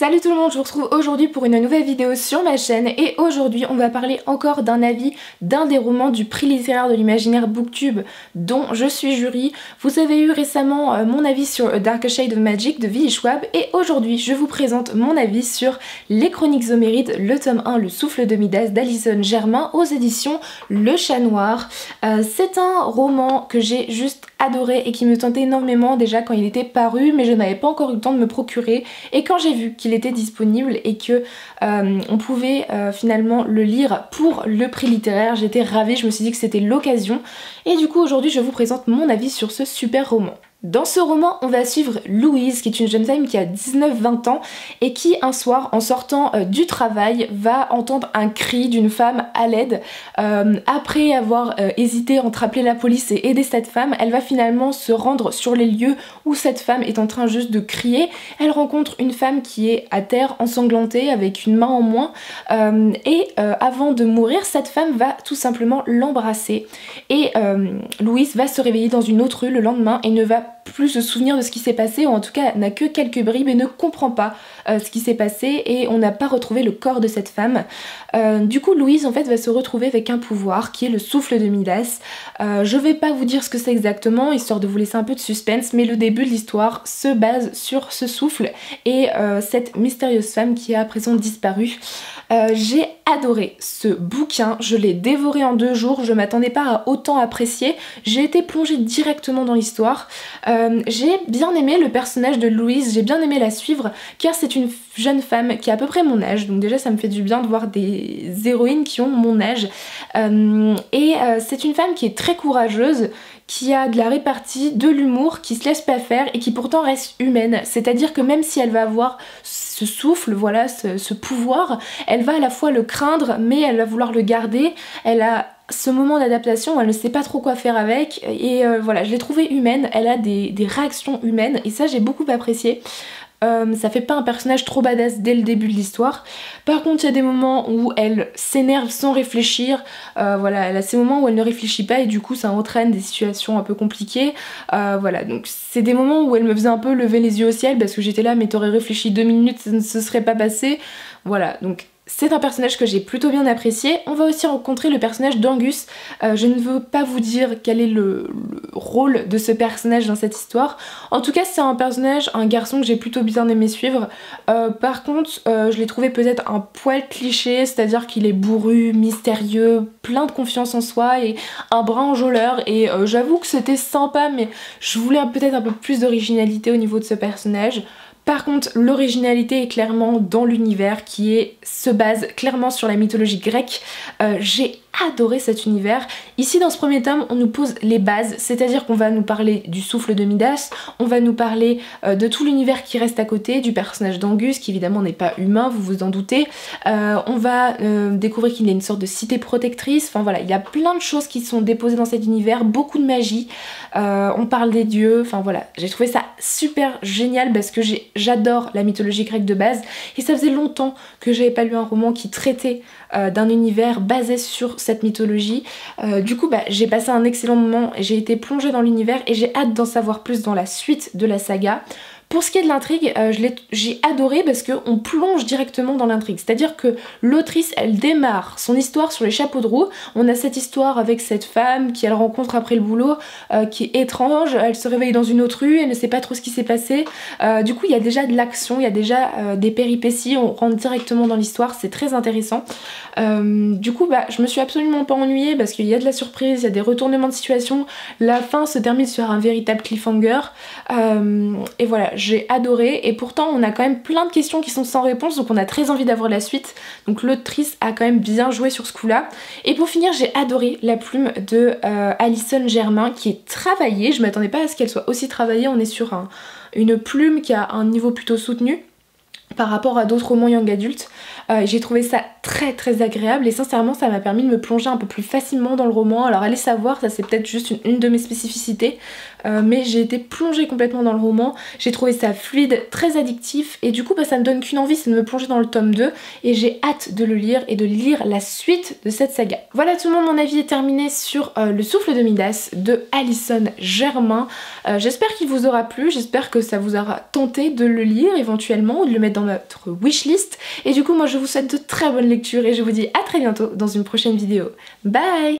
Salut tout le monde, je vous retrouve aujourd'hui pour une nouvelle vidéo sur ma chaîne et aujourd'hui on va parler encore d'un avis d'un des romans du prix littéraire de l'imaginaire Booktube dont je suis jury. Vous avez eu récemment mon avis sur A Darker Shade of Magic de V.E. Schwab et aujourd'hui je vous présente mon avis sur Les Chroniques Homérides, le tome 1 Le Souffle de Midas d'Alison Germain aux éditions Le Chat Noir. C'est un roman que j'ai juste adoré et qui me tentait énormément déjà quand il était paru, mais je n'avais pas encore eu le temps de me procurer, et quand j'ai vu qu'il était disponible et que on pouvait finalement le lire pour le prix littéraire, j'étais ravie, je me suis dit que c'était l'occasion et du coup aujourd'hui je vous présente mon avis sur ce super roman. Dans ce roman, on va suivre Louise, qui est une jeune femme qui a 19-20 ans et qui, un soir, en sortant du travail, va entendre un cri d'une femme à l'aide. Après avoir hésité entre appeler la police et aider cette femme, elle va finalement se rendre sur les lieux où cette femme est en train juste de crier. Elle rencontre une femme qui est à terre, ensanglantée, avec une main en moins. Avant de mourir, cette femme va tout simplement l'embrasser. Et Louise va se réveiller dans une autre rue le lendemain et ne va plus se souvenir de ce qui s'est passé, ou en tout cas n'a que quelques bribes et ne comprend pas ce qui s'est passé, et on n'a pas retrouvé le corps de cette femme. Du coup Louise en fait va se retrouver avec un pouvoir qui est le souffle de Midas. Je vais pas vous dire ce que c'est exactement histoire de vous laisser un peu de suspense, mais le début de l'histoire se base sur ce souffle et cette mystérieuse femme qui a à présent disparu. J'ai adoré ce bouquin, je l'ai dévoré en 2 jours, je m'attendais pas à autant apprécier, j'ai été plongée directement dans l'histoire. J'ai bien aimé le personnage de Louise, j'ai bien aimé la suivre car c'est une jeune femme qui a à peu près mon âge, donc déjà ça me fait du bien de voir des héroïnes qui ont mon âge. C'est une femme qui est très courageuse, qui a de la répartie, de l'humour, qui se laisse pas faire et qui pourtant reste humaine. C'est-à-dire que même si elle va avoir ce souffle, voilà, ce pouvoir, elle va à la fois le craindre mais elle va vouloir le garder. Elle a ce moment d'adaptation, elle ne sait pas trop quoi faire avec et voilà, je l'ai trouvée humaine, elle a des réactions humaines et ça j'ai beaucoup apprécié. Ça fait pas un personnage trop badass dès le début de l'histoire. Par contre il y a des moments où elle s'énerve sans réfléchir, voilà, elle a ces moments où elle ne réfléchit pas et du coup ça entraîne des situations un peu compliquées. Voilà, donc c'est des moments où elle me faisait un peu lever les yeux au ciel parce que j'étais là mais t'aurais réfléchi 2 minutes, ça ne se serait pas passé. Voilà, donc c'est un personnage que j'ai plutôt bien apprécié. On va aussi rencontrer le personnage d'Angus. Je ne veux pas vous dire quel est le rôle de ce personnage dans cette histoire. En tout cas c'est un personnage, un garçon que j'ai plutôt bien aimé suivre. Par contre je l'ai trouvé peut-être un poil cliché, c'est-à-dire qu'il est bourru, mystérieux, plein de confiance en soi et un brin enjôleur. Et j'avoue que c'était sympa mais je voulais peut-être un peu plus d'originalité au niveau de ce personnage. Par contre, l'originalité est clairement dans l'univers qui se base clairement sur la mythologie grecque. J'ai adoré cet univers. Ici dans ce premier tome on nous pose les bases, c'est-à-dire qu'on va nous parler du souffle de Midas, on va nous parler de tout l'univers qui reste à côté, du personnage d'Angus qui évidemment n'est pas humain, vous vous en doutez. On va découvrir qu'il y a une sorte de cité protectrice, enfin voilà, il y a plein de choses qui sont déposées dans cet univers, beaucoup de magie, on parle des dieux, enfin voilà, j'ai trouvé ça super génial parce que j'adore la mythologie grecque de base et ça faisait longtemps que j'avais pas lu un roman qui traitait d'un univers basé sur cette mythologie. Du coup j'ai passé un excellent moment, j'ai été plongée dans l'univers et j'ai hâte d'en savoir plus dans la suite de la saga. Pour ce qui est de l'intrigue, j'ai adoré parce qu'on plonge directement dans l'intrigue. C'est-à-dire que l'autrice, elle démarre son histoire sur les chapeaux de roue. On a cette histoire avec cette femme qui elle rencontre après le boulot, qui est étrange. Elle se réveille dans une autre rue, elle ne sait pas trop ce qui s'est passé. Du coup, il y a déjà de l'action, il y a déjà des péripéties. On rentre directement dans l'histoire, c'est très intéressant. Du coup, je me suis absolument pas ennuyée parce qu'il y a de la surprise, il y a des retournements de situation. La fin se termine sur un véritable cliffhanger. Et voilà, j'ai adoré et pourtant on a quand même plein de questions qui sont sans réponse, donc on a très envie d'avoir la suite. Donc l'autrice a quand même bien joué sur ce coup là. Et pour finir, j'ai adoré la plume de Alison Germain qui est travaillée. Je m'attendais pas à ce qu'elle soit aussi travaillée. On est sur une plume qui a un niveau plutôt soutenu par rapport à d'autres romans young adultes. J'ai trouvé ça très agréable et sincèrement ça m'a permis de me plonger un peu plus facilement dans le roman. Alors allez savoir, ça c'est peut-être juste une de mes spécificités, mais j'ai été plongée complètement dans le roman. J'ai trouvé ça fluide, très addictif et du coup ça me donne qu'une envie, c'est de me plonger dans le tome 2 et j'ai hâte de le lire et de lire la suite de cette saga. Voilà tout le monde, mon avis est terminé sur Le Souffle de Midas de Alison Germain. J'espère qu'il vous aura plu, j'espère que ça vous aura tenté de le lire éventuellement ou de le mettre dans notre wishlist. Et du coup moi je vous souhaite de très bonnes lectures et je vous dis à très bientôt dans une prochaine vidéo. Bye!